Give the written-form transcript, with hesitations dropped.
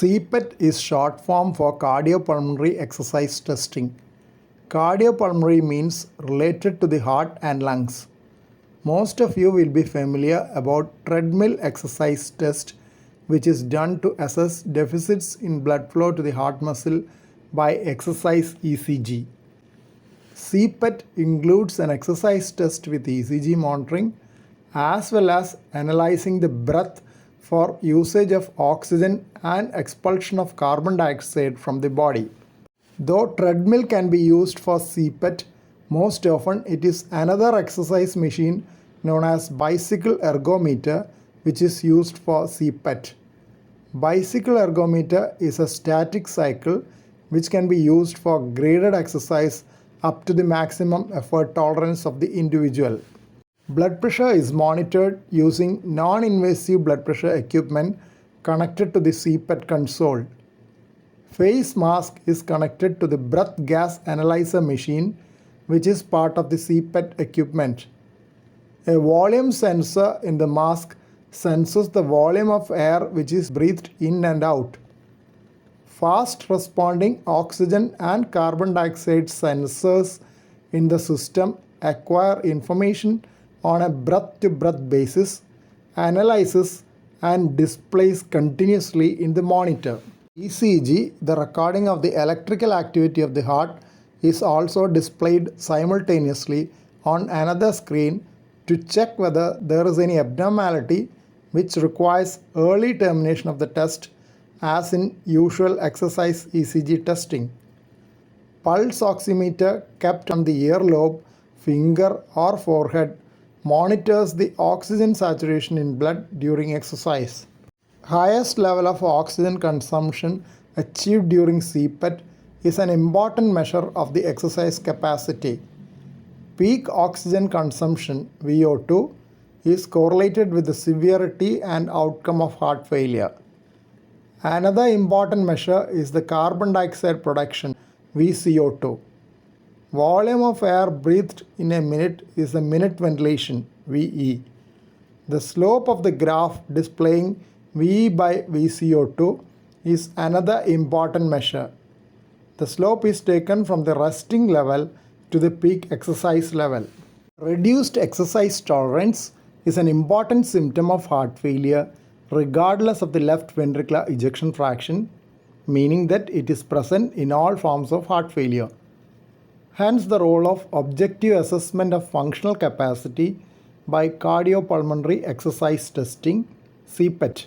CPET is short form for cardiopulmonary exercise testing. Cardiopulmonary means related to the heart and lungs. Most of you will be familiar about treadmill exercise test, which is done to assess deficits in blood flow to the heart muscle by exercise ECG. CPET includes an exercise test with ECG monitoring as well as analyzing the breath for usage of oxygen and expulsion of carbon dioxide from the body. Though treadmill can be used for CPET, most often it is another exercise machine known as bicycle ergometer which is used for CPET. Bicycle ergometer is a static cycle which can be used for graded exercise up to the maximum effort tolerance of the individual. Blood pressure is monitored using non-invasive blood pressure equipment connected to the CPET console. Face mask is connected to the breath gas analyzer machine, which is part of the CPET equipment. A volume sensor in the mask senses the volume of air which is breathed in and out. Fast responding oxygen and carbon dioxide sensors in the system acquire information on a breath-to-breath basis, analyzes and displays continuously in the monitor. ECG, the recording of the electrical activity of the heart, is also displayed simultaneously on another screen to check whether there is any abnormality which requires early termination of the test, as in usual exercise ECG testing. Pulse oximeter kept on the earlobe, finger or forehead monitors the oxygen saturation in blood during exercise. Highest level of oxygen consumption achieved during CPET is an important measure of the exercise capacity. Peak oxygen consumption (VO2) is correlated with the severity and outcome of heart failure. Another important measure is the carbon dioxide production (VCO2). Volume of air breathed in a minute is the minute ventilation (VE). The slope of the graph displaying VE by VCO2 is another important measure. The slope is taken from the resting level to the peak exercise level. Reduced exercise tolerance is an important symptom of heart failure regardless of the left ventricular ejection fraction, meaning that it is present in all forms of heart failure. Hence the role of objective assessment of functional capacity by cardiopulmonary exercise testing, CPET.